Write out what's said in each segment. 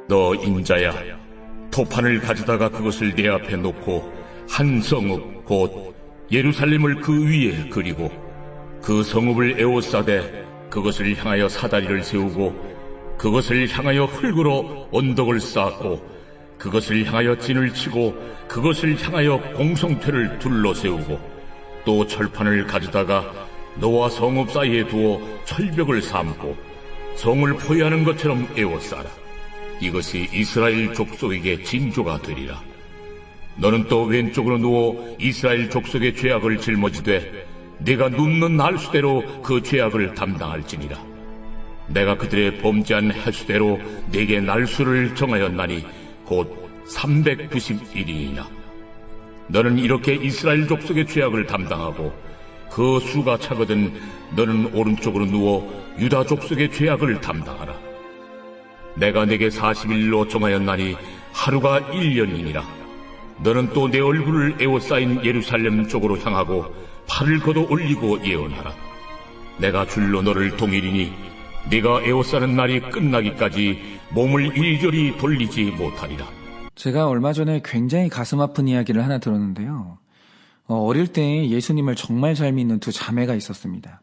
너 인자야, 토판을 가져다가 그것을 내 앞에 놓고 한 성읍 곧 예루살렘을 그 위에 그리고 그 성읍을 에워싸되 그것을 향하여 사다리를 세우고 그것을 향하여 흙으로 언덕을 쌓고 그것을 향하여 진을 치고 그것을 향하여 공성퇴를 둘러세우고 또 철판을 가져다가 너와 성읍 사이에 두어 철벽을 삼고 성을 포위하는 것처럼 에워싸라. 이것이 이스라엘 족속에게 징조가 되리라. 너는 또 왼쪽으로 누워 이스라엘 족속의 죄악을 짊어지되 네가 눕는 날수대로 그 죄악을 담당할지니라. 내가 그들의 범죄한 횟수대로 네게 날수를 정하였나니 곧 391일이나. 너는 이렇게 이스라엘 족속의 죄악을 담당하고 그 수가 차거든 너는 오른쪽으로 누워 유다 족속의 죄악을 담당하라. 내가 네게 40일로 정하였나니 하루가 1년이니라. 너는 또 내 얼굴을 에워싸인 예루살렘 쪽으로 향하고 팔을 걷어 올리고 예언하라. 내가 줄로 너를 동일이니 네가 에워싸는 날이 끝나기까지 몸을 이리저리 돌리지 못하리라. 제가 얼마 전에 굉장히 가슴 아픈 이야기를 하나 들었는데요. 어릴 때 예수님을 정말 잘 믿는 두 자매가 있었습니다.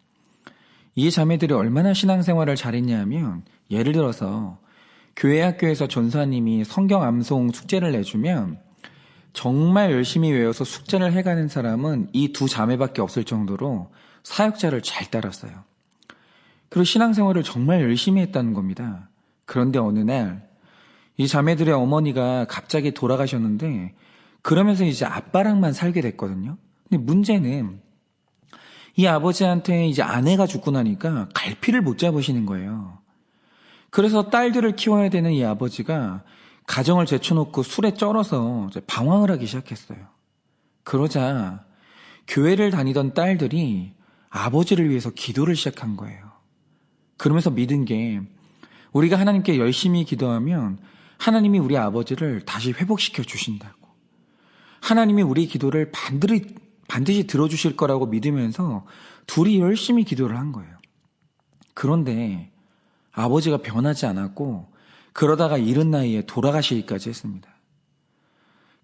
이 자매들이 얼마나 신앙생활을 잘했냐 하면, 예를 들어서 교회 학교에서 전사님이 성경 암송 숙제를 내주면 정말 열심히 외워서 숙제를 해가는 사람은 이 두 자매밖에 없을 정도로 사역자를 잘 따랐어요. 그리고 신앙생활을 정말 열심히 했다는 겁니다. 그런데 어느 날 이 자매들의 어머니가 갑자기 돌아가셨는데, 그러면서 이제 아빠랑만 살게 됐거든요. 근데 문제는 이 아버지한테 이제 아내가 죽고 나니까 갈피를 못 잡으시는 거예요. 그래서 딸들을 키워야 되는 이 아버지가 가정을 제쳐놓고 술에 쩔어서 이제 방황을 하기 시작했어요. 그러자 교회를 다니던 딸들이 아버지를 위해서 기도를 시작한 거예요. 그러면서 믿은 게, 우리가 하나님께 열심히 기도하면 하나님이 우리 아버지를 다시 회복시켜 주신다고, 하나님이 우리 기도를 반드시 들어주실 거라고 믿으면서 둘이 열심히 기도를 한 거예요. 그런데 아버지가 변하지 않았고, 그러다가 이른 나이에 돌아가시기까지 했습니다.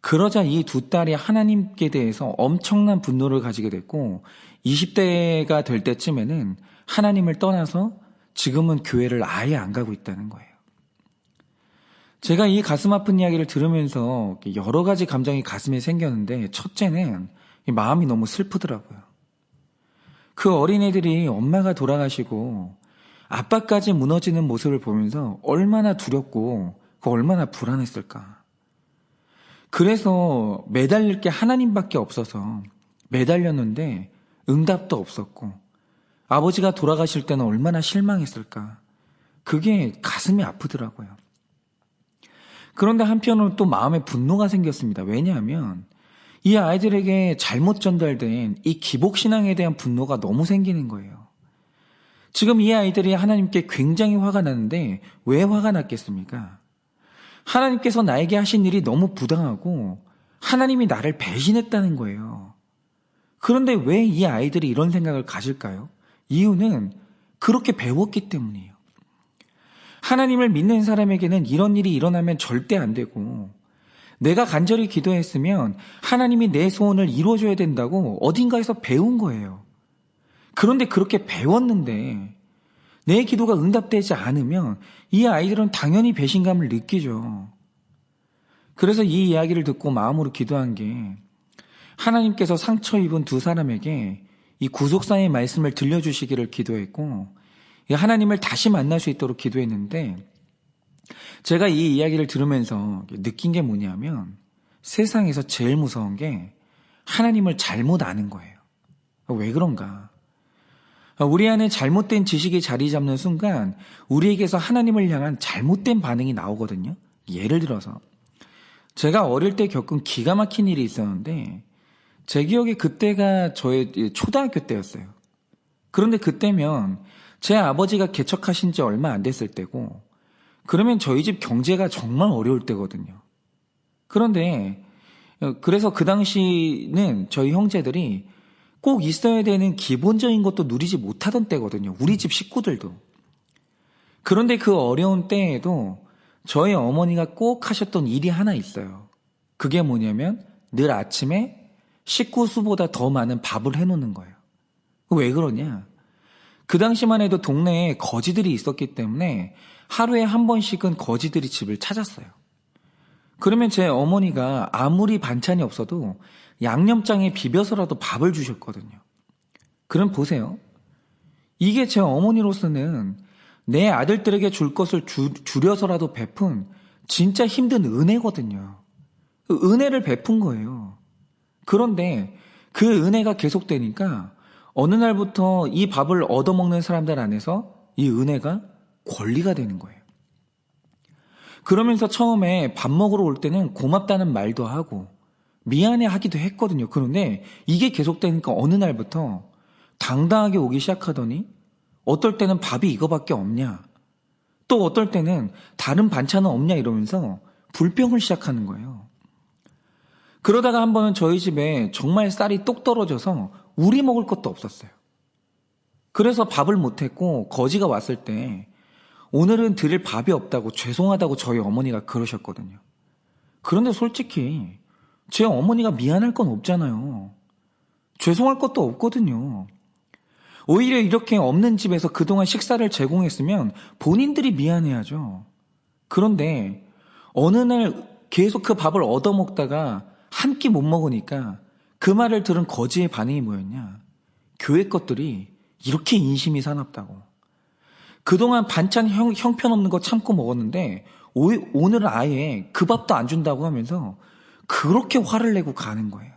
그러자 이 두 딸이 하나님께 대해서 엄청난 분노를 가지게 됐고, 20대가 될 때쯤에는 하나님을 떠나서 지금은 교회를 아예 안 가고 있다는 거예요. 제가 이 가슴 아픈 이야기를 들으면서 여러 가지 감정이 가슴에 생겼는데, 첫째는 마음이 너무 슬프더라고요. 그 어린애들이 엄마가 돌아가시고 아빠까지 무너지는 모습을 보면서 얼마나 두렵고 얼마나 불안했을까. 그래서 매달릴 게 하나님밖에 없어서 매달렸는데 응답도 없었고, 아버지가 돌아가실 때는 얼마나 실망했을까. 그게 가슴이 아프더라고요. 그런데 한편으로는 또 마음에 분노가 생겼습니다. 왜냐하면 이 아이들에게 잘못 전달된 이 기복신앙에 대한 분노가 너무 생기는 거예요. 지금 이 아이들이 하나님께 굉장히 화가 나는데 왜 화가 났겠습니까? 하나님께서 나에게 하신 일이 너무 부당하고 하나님이 나를 배신했다는 거예요. 그런데 왜 이 아이들이 이런 생각을 가질까요? 이유는 그렇게 배웠기 때문이에요. 하나님을 믿는 사람에게는 이런 일이 일어나면 절대 안 되고, 내가 간절히 기도했으면 하나님이 내 소원을 이루어줘야 된다고 어딘가에서 배운 거예요. 그런데 그렇게 배웠는데 내 기도가 응답되지 않으면 이 아이들은 당연히 배신감을 느끼죠. 그래서 이 이야기를 듣고 마음으로 기도한 게, 하나님께서 상처 입은 두 사람에게 이 구속사의 말씀을 들려주시기를 기도했고, 하나님을 다시 만날 수 있도록 기도했는데, 제가 이 이야기를 들으면서 느낀 게 뭐냐면, 세상에서 제일 무서운 게 하나님을 잘못 아는 거예요. 왜 그런가? 우리 안에 잘못된 지식이 자리 잡는 순간 우리에게서 하나님을 향한 잘못된 반응이 나오거든요. 예를 들어서 제가 어릴 때 겪은 기가 막힌 일이 있었는데, 제 기억에 그때가 저의 초등학교 때였어요. 그런데 그때면 제 아버지가 개척하신 지 얼마 안 됐을 때고, 그러면 저희 집 경제가 정말 어려울 때거든요. 그런데 그래서 그 당시는 저희 형제들이 꼭 있어야 되는 기본적인 것도 누리지 못하던 때거든요. 우리 집 식구들도. 그런데 그 어려운 때에도 저희 어머니가 꼭 하셨던 일이 하나 있어요. 그게 뭐냐면 늘 아침에 식구 수보다 더 많은 밥을 해놓는 거예요. 왜 그러냐? 그 당시만 해도 동네에 거지들이 있었기 때문에 하루에 한 번씩은 거지들이 집을 찾았어요. 그러면 제 어머니가 아무리 반찬이 없어도 양념장에 비벼서라도 밥을 주셨거든요. 그럼 보세요. 이게 제 어머니로서는 내 아들들에게 줄 것을 줄여서라도 베푼 진짜 힘든 은혜거든요. 그 은혜를 베푼 거예요. 그런데 그 은혜가 계속되니까 어느 날부터 이 밥을 얻어먹는 사람들 안에서 이 은혜가 권리가 되는 거예요. 그러면서 처음에 밥 먹으러 올 때는 고맙다는 말도 하고 미안해 하기도 했거든요. 그런데 이게 계속되니까 어느 날부터 당당하게 오기 시작하더니 어떨 때는 밥이 이거밖에 없냐, 또 어떨 때는 다른 반찬은 없냐 이러면서 불평을 시작하는 거예요. 그러다가 한 번은 저희 집에 정말 쌀이 똑 떨어져서 우리 먹을 것도 없었어요. 그래서 밥을 못했고 거지가 왔을 때 오늘은 드릴 밥이 없다고 죄송하다고 저희 어머니가 그러셨거든요. 그런데 솔직히 제 어머니가 미안할 건 없잖아요. 죄송할 것도 없거든요. 오히려 이렇게 없는 집에서 그동안 식사를 제공했으면 본인들이 미안해야죠. 그런데 어느 날 계속 그 밥을 얻어먹다가 한 끼 못 먹으니까 그 말을 들은 거지의 반응이 뭐였냐? 교회 것들이 이렇게 인심이 사납다고. 그동안 반찬 형편없는 거 참고 먹었는데 오늘은 아예 그 밥도 안 준다고 하면서 그렇게 화를 내고 가는 거예요.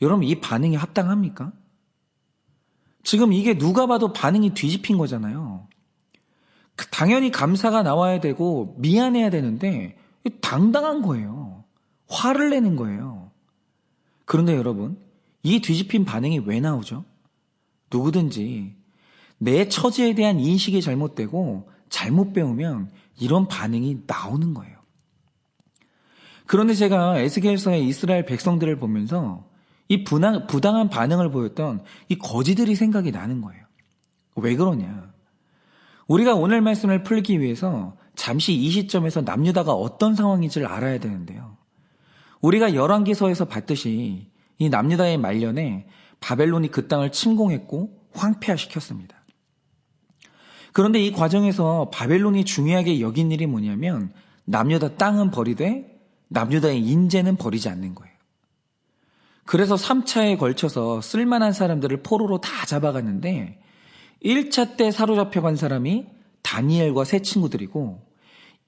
여러분, 이 반응이 합당합니까? 지금 이게 누가 봐도 반응이 뒤집힌 거잖아요. 당연히 감사가 나와야 되고 미안해야 되는데 당당한 거예요. 화를 내는 거예요. 그런데 여러분, 이 뒤집힌 반응이 왜 나오죠? 누구든지 내 처지에 대한 인식이 잘못되고 잘못 배우면 이런 반응이 나오는 거예요. 그런데 제가 에스겔서의 이스라엘 백성들을 보면서 이 부당한 반응을 보였던 이 거지들이 생각이 나는 거예요. 왜 그러냐? 우리가 오늘 말씀을 풀기 위해서 잠시 이 시점에서 남유다가 어떤 상황인지를 알아야 되는데요. 우리가 열왕기서에서 봤듯이 이 남유다의 말년에 바벨론이 그 땅을 침공했고 황폐화시켰습니다. 그런데 이 과정에서 바벨론이 중요하게 여긴 일이 뭐냐면 남유다 땅은 버리되 남유다의 인재는 버리지 않는 거예요. 그래서 3차에 걸쳐서 쓸만한 사람들을 포로로 다 잡아갔는데 1차 때 사로잡혀간 사람이 다니엘과 세 친구들이고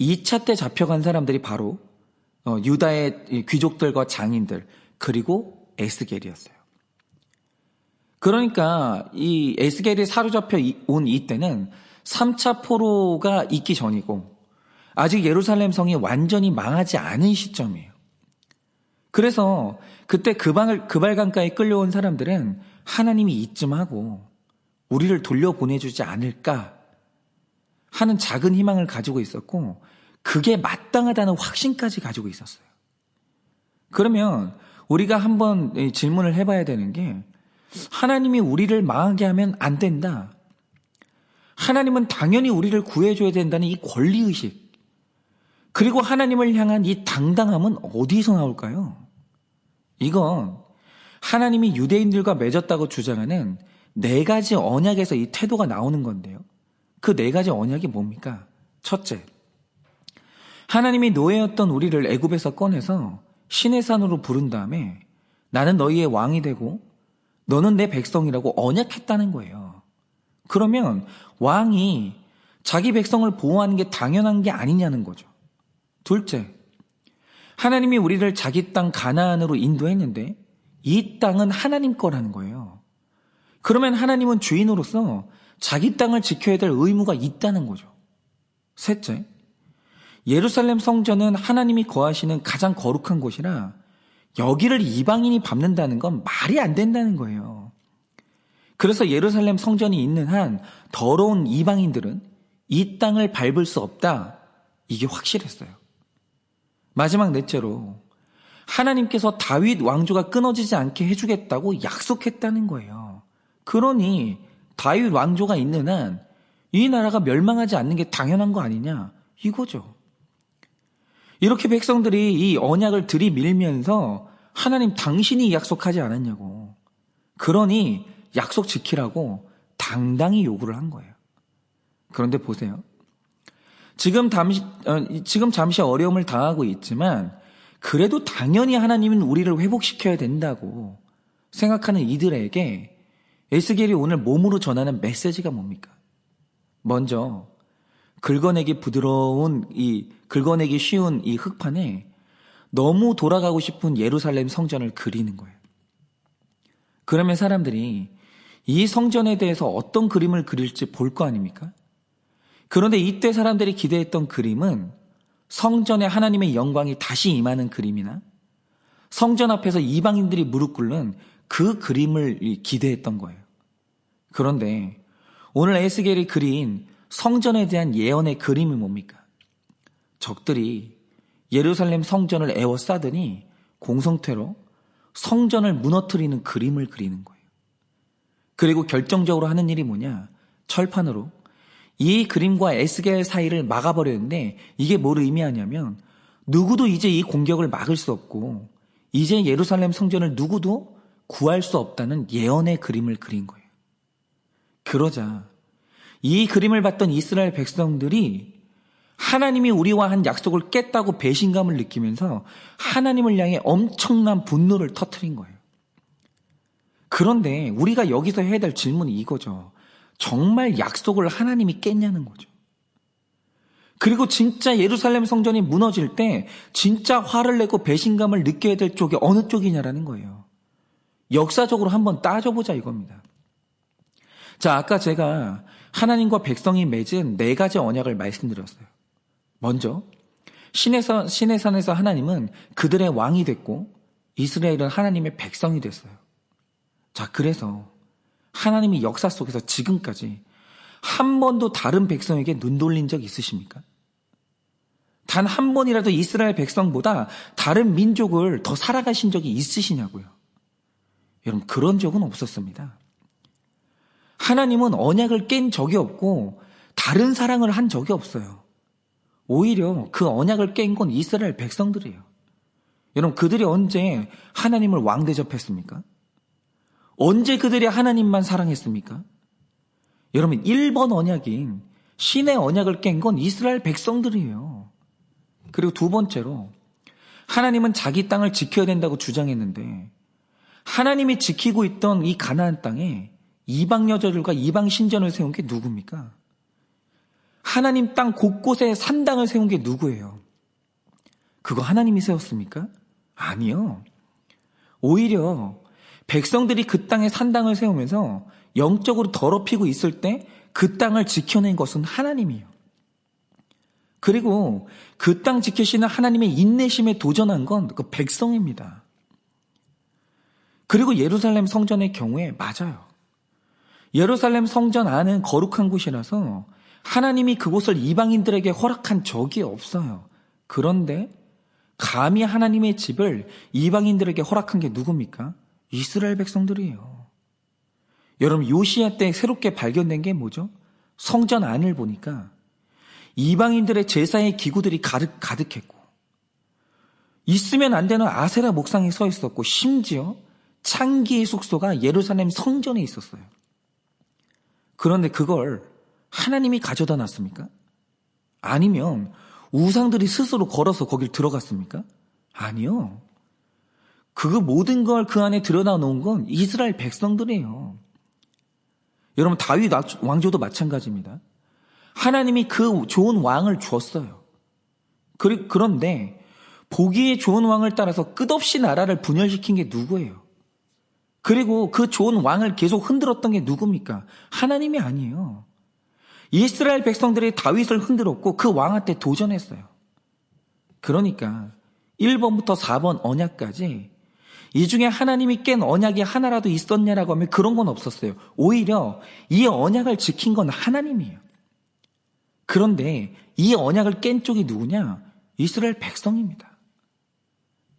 2차 때 잡혀간 사람들이 바로 유다의 귀족들과 장인들 그리고 에스겔이었어요. 그러니까 이 에스겔이 사로잡혀 온 이때는 3차 포로가 있기 전이고 아직 예루살렘 성이 완전히 망하지 않은 시점이에요. 그래서 그때 그발강가에 끌려온 사람들은 하나님이 이쯤 하고 우리를 돌려보내주지 않을까 하는 작은 희망을 가지고 있었고 그게 마땅하다는 확신까지 가지고 있었어요. 그러면 우리가 한번 질문을 해봐야 되는 게 하나님이 우리를 망하게 하면 안 된다. 하나님은 당연히 우리를 구해줘야 된다는 이 권리의식 그리고 하나님을 향한 이 당당함은 어디서 나올까요? 이건 하나님이 유대인들과 맺었다고 주장하는 4가지 언약에서 이 태도가 나오는 건데요. 그 4가지 언약이 뭡니까? 첫째, 하나님이 노예였던 우리를 애굽에서 꺼내서 시내산으로 부른 다음에 나는 너희의 왕이 되고 너는 내 백성이라고 언약했다는 거예요. 그러면 왕이 자기 백성을 보호하는 게 당연한 게 아니냐는 거죠. 둘째, 하나님이 우리를 자기 땅 가나안으로 인도했는데 이 땅은 하나님 거라는 거예요. 그러면 하나님은 주인으로서 자기 땅을 지켜야 될 의무가 있다는 거죠. 셋째, 예루살렘 성전은 하나님이 거하시는 가장 거룩한 곳이라 여기를 이방인이 밟는다는 건 말이 안 된다는 거예요. 그래서 예루살렘 성전이 있는 한 더러운 이방인들은 이 땅을 밟을 수 없다. 이게 확실했어요. 마지막 넷째로 하나님께서 다윗 왕조가 끊어지지 않게 해주겠다고 약속했다는 거예요. 그러니 다윗 왕조가 있는 한 이 나라가 멸망하지 않는 게 당연한 거 아니냐? 이거죠. 이렇게 백성들이 이 언약을 들이밀면서 하나님 당신이 약속하지 않았냐고. 그러니 약속 지키라고 당당히 요구를 한 거예요. 그런데 보세요. 지금 잠시 어려움을 당하고 있지만 그래도 당연히 하나님은 우리를 회복시켜야 된다고 생각하는 이들에게 에스겔이 오늘 몸으로 전하는 메시지가 뭡니까? 먼저 긁어내기 쉬운 이 흙판에 너무 돌아가고 싶은 예루살렘 성전을 그리는 거예요. 그러면 사람들이 이 성전에 대해서 어떤 그림을 그릴지 볼 거 아닙니까? 그런데 이때 사람들이 기대했던 그림은 성전에 하나님의 영광이 다시 임하는 그림이나 성전 앞에서 이방인들이 무릎 꿇는 그 그림을 기대했던 거예요. 그런데 오늘 에스겔이 그린 성전에 대한 예언의 그림이 뭡니까? 적들이 예루살렘 성전을 에워싸더니 공성태로 성전을 무너뜨리는 그림을 그리는 거예요. 그리고 결정적으로 하는 일이 뭐냐? 철판으로 이 그림과 에스겔 사이를 막아버렸는데 이게 뭘 의미하냐면 누구도 이제 이 공격을 막을 수 없고 이제 예루살렘 성전을 누구도 구할 수 없다는 예언의 그림을 그린 거예요. 그러자 이 그림을 봤던 이스라엘 백성들이 하나님이 우리와 한 약속을 깼다고 배신감을 느끼면서 하나님을 향해 엄청난 분노를 터뜨린 거예요. 그런데 우리가 여기서 해야 될 질문이 이거죠. 정말 약속을 하나님이 깼냐는 거죠. 그리고 진짜 예루살렘 성전이 무너질 때 진짜 화를 내고 배신감을 느껴야 될 쪽이 어느 쪽이냐라는 거예요. 역사적으로 한번 따져보자 이겁니다. 자, 아까 제가 하나님과 백성이 맺은 4가지 언약을 말씀드렸어요. 먼저 신의 산에서 하나님은 그들의 왕이 됐고 이스라엘은 하나님의 백성이 됐어요. 자, 그래서 하나님이 역사 속에서 지금까지 한 번도 다른 백성에게 눈 돌린 적 있으십니까? 단 한 번이라도 이스라엘 백성보다 다른 민족을 더 살아가신 적이 있으시냐고요? 여러분, 그런 적은 없었습니다. 하나님은 언약을 깬 적이 없고 다른 사랑을 한 적이 없어요. 오히려 그 언약을 깬 건 이스라엘 백성들이에요. 여러분, 그들이 언제 하나님을 왕 대접했습니까? 언제 그들이 하나님만 사랑했습니까? 여러분, 1번 언약인 신의 언약을 깬 건 이스라엘 백성들이에요. 그리고 두 번째로 하나님은 자기 땅을 지켜야 된다고 주장했는데 하나님이 지키고 있던 이 가나안 땅에 이방 여자들과 이방 신전을 세운 게 누굽니까? 하나님 땅 곳곳에 산당을 세운 게 누구예요? 그거 하나님이 세웠습니까? 아니요. 오히려 백성들이 그 땅에 산당을 세우면서 영적으로 더럽히고 있을 때 그 땅을 지켜낸 것은 하나님이에요. 그리고 그 땅 지키시는 하나님의 인내심에 도전한 건 그 백성입니다. 그리고 예루살렘 성전의 경우에 맞아요. 예루살렘 성전 안은 거룩한 곳이라서 하나님이 그곳을 이방인들에게 허락한 적이 없어요. 그런데 감히 하나님의 집을 이방인들에게 허락한 게 누굽니까? 이스라엘 백성들이에요. 여러분, 요시야 때 새롭게 발견된 게 뭐죠? 성전 안을 보니까 이방인들의 제사의 기구들이 가득했고 있으면 안 되는 아세라 목상이 서 있었고 심지어 창기의 숙소가 예루살렘 성전에 있었어요. 그런데 그걸 하나님이 가져다 놨습니까? 아니면 우상들이 스스로 걸어서 거길 들어갔습니까? 아니요. 그 모든 걸 그 안에 들여다 놓은 건 이스라엘 백성들이에요. 여러분, 다윗 왕조도 마찬가지입니다. 하나님이 그 좋은 왕을 주었어요. 그런데 보기에 좋은 왕을 따라서 끝없이 나라를 분열시킨 게 누구예요? 그리고 그 좋은 왕을 계속 흔들었던 게 누굽니까? 하나님이 아니에요. 이스라엘 백성들이 다윗을 흔들었고 그 왕한테 도전했어요. 그러니까 1번부터 4번 언약까지 이 중에 하나님이 깬 언약이 하나라도 있었냐라고 하면 그런 건 없었어요. 오히려 이 언약을 지킨 건 하나님이에요. 그런데 이 언약을 깬 쪽이 누구냐? 이스라엘 백성입니다.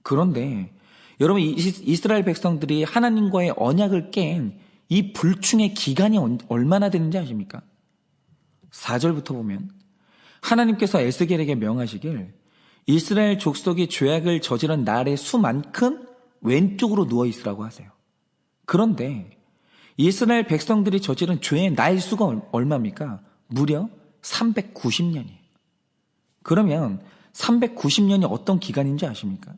그런데 여러분, 이스라엘 백성들이 하나님과의 언약을 깬 이 불충의 기간이 얼마나 되는지 아십니까? 4절부터 보면 하나님께서 에스겔에게 명하시길 이스라엘 족속이 죄악을 저지른 날의 수만큼 왼쪽으로 누워있으라고 하세요. 그런데 이스라엘 백성들이 저지른 죄의 날 수가 얼마입니까? 무려 390년이에요. 그러면 390년이 어떤 기간인지 아십니까?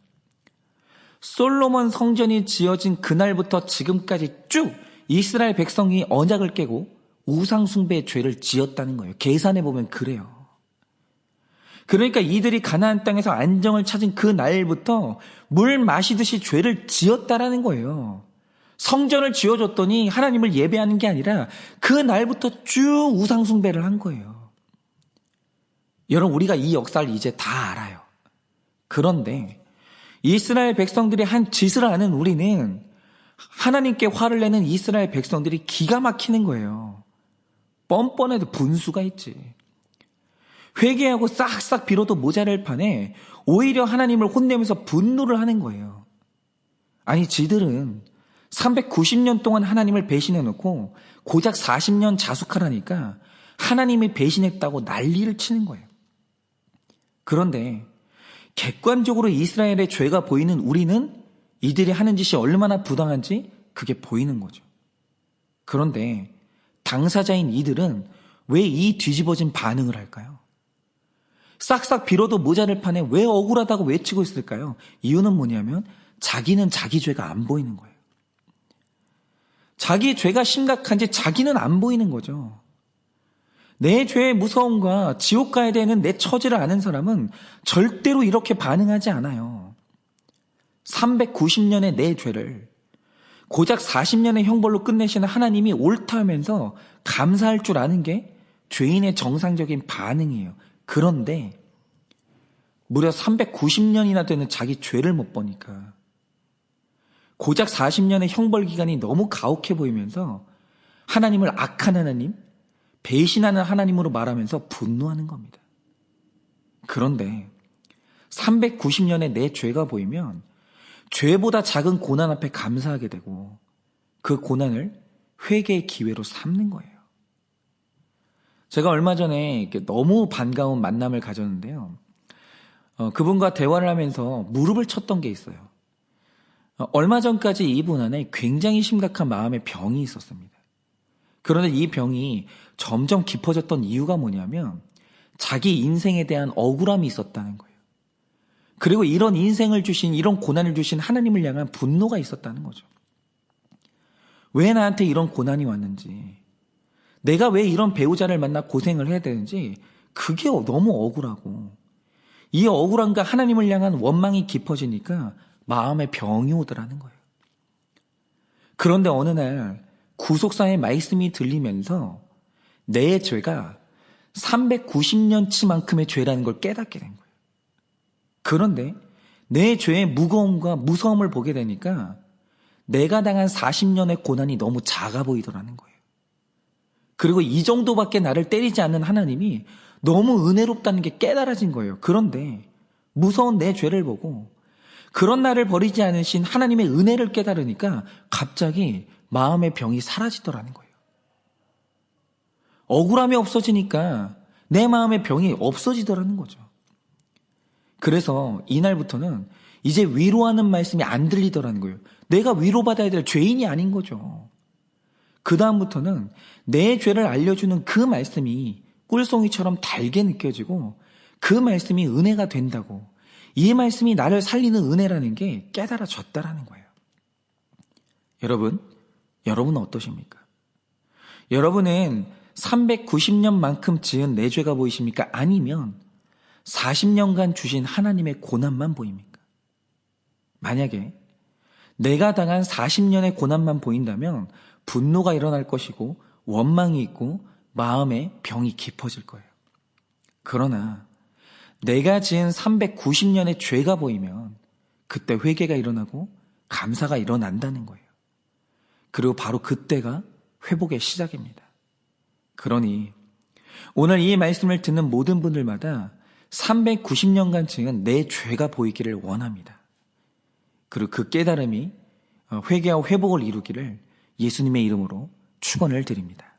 솔로몬 성전이 지어진 그날부터 지금까지 쭉 이스라엘 백성이 언약을 깨고 우상 숭배의 죄를 지었다는 거예요. 계산해 보면 그래요. 그러니까 이들이 가나안 땅에서 안정을 찾은 그 날부터 물 마시듯이 죄를 지었다라는 거예요. 성전을 지어줬더니 하나님을 예배하는 게 아니라 그 날부터 쭉 우상 숭배를 한 거예요. 여러분, 우리가 이 역사를 이제 다 알아요. 그런데 이스라엘 백성들이 한 짓을 아는 우리는 하나님께 화를 내는 이스라엘 백성들이 기가 막히는 거예요. 뻔뻔해도 분수가 있지. 회개하고 싹싹 빌어도 모자랄 판에 오히려 하나님을 혼내면서 분노를 하는 거예요. 아니, 지들은 390년 동안 하나님을 배신해놓고 고작 40년 자숙하라니까 하나님이 배신했다고 난리를 치는 거예요. 그런데 객관적으로 이스라엘의 죄가 보이는 우리는 이들이 하는 짓이 얼마나 부당한지 그게 보이는 거죠. 그런데 당사자인 이들은 왜 이 뒤집어진 반응을 할까요? 싹싹 빌어도 모자랄 판에 왜 억울하다고 외치고 있을까요? 이유는 뭐냐면 자기는 자기 죄가 안 보이는 거예요. 자기 죄가 심각한지 자기는 안 보이는 거죠. 내 죄의 무서움과 지옥 가야 되는 내 처지를 아는 사람은 절대로 이렇게 반응하지 않아요. 390년의 내 죄를 고작 40년의 형벌로 끝내시는 하나님이 옳다 하면서 감사할 줄 아는 게 죄인의 정상적인 반응이에요. 그런데 무려 390년이나 되는 자기 죄를 못 보니까 고작 40년의 형벌 기간이 너무 가혹해 보이면서 하나님을 악한 하나님, 배신하는 하나님으로 말하면서 분노하는 겁니다. 그런데 390년의 내 죄가 보이면 죄보다 작은 고난 앞에 감사하게 되고 그 고난을 회개의 기회로 삼는 거예요. 제가 얼마 전에 너무 반가운 만남을 가졌는데요. 그분과 대화를 하면서 무릎을 쳤던 게 있어요. 얼마 전까지 이분 안에 굉장히 심각한 마음의 병이 있었습니다. 그런데 이 병이 점점 깊어졌던 이유가 뭐냐면 자기 인생에 대한 억울함이 있었다는 거예요. 그리고 이런 인생을 주신, 이런 고난을 주신 하나님을 향한 분노가 있었다는 거죠. 왜 나한테 이런 고난이 왔는지, 내가 왜 이런 배우자를 만나 고생을 해야 되는지 그게 너무 억울하고 이 억울함과 하나님을 향한 원망이 깊어지니까 마음에 병이 오더라는 거예요. 그런데 어느 날 구속사의 말씀이 들리면서 내 죄가 390년치만큼의 죄라는 걸 깨닫게 된 거예요. 그런데 내 죄의 무거움과 무서움을 보게 되니까 내가 당한 40년의 고난이 너무 작아 보이더라는 거예요. 그리고 이 정도밖에 나를 때리지 않는 하나님이 너무 은혜롭다는 게 깨달아진 거예요. 그런데 무서운 내 죄를 보고 그런 나를 버리지 않으신 하나님의 은혜를 깨달으니까 갑자기 마음의 병이 사라지더라는 거예요. 억울함이 없어지니까 내 마음의 병이 없어지더라는 거죠. 그래서 이날부터는 이제 위로하는 말씀이 안 들리더라는 거예요. 내가 위로받아야 될 죄인이 아닌 거죠. 그 다음부터는 내 죄를 알려주는 그 말씀이 꿀송이처럼 달게 느껴지고 그 말씀이 은혜가 된다고, 이 말씀이 나를 살리는 은혜라는 게 깨달아졌다라는 거예요. 여러분은 어떠십니까? 여러분은 390년만큼 지은 내 죄가 보이십니까? 아니면 40년간 주신 하나님의 고난만 보입니까? 만약에 내가 당한 40년의 고난만 보인다면 분노가 일어날 것이고 원망이 있고 마음에 병이 깊어질 거예요. 그러나 내가 지은 390년의 죄가 보이면 그때 회개가 일어나고 감사가 일어난다는 거예요. 그리고 바로 그때가 회복의 시작입니다. 그러니 오늘 이 말씀을 듣는 모든 분들마다 390년간 지은 내 죄가 보이기를 원합니다. 그리고 그 깨달음이 회개와 회복을 이루기를 예수님의 이름으로 축원을 드립니다.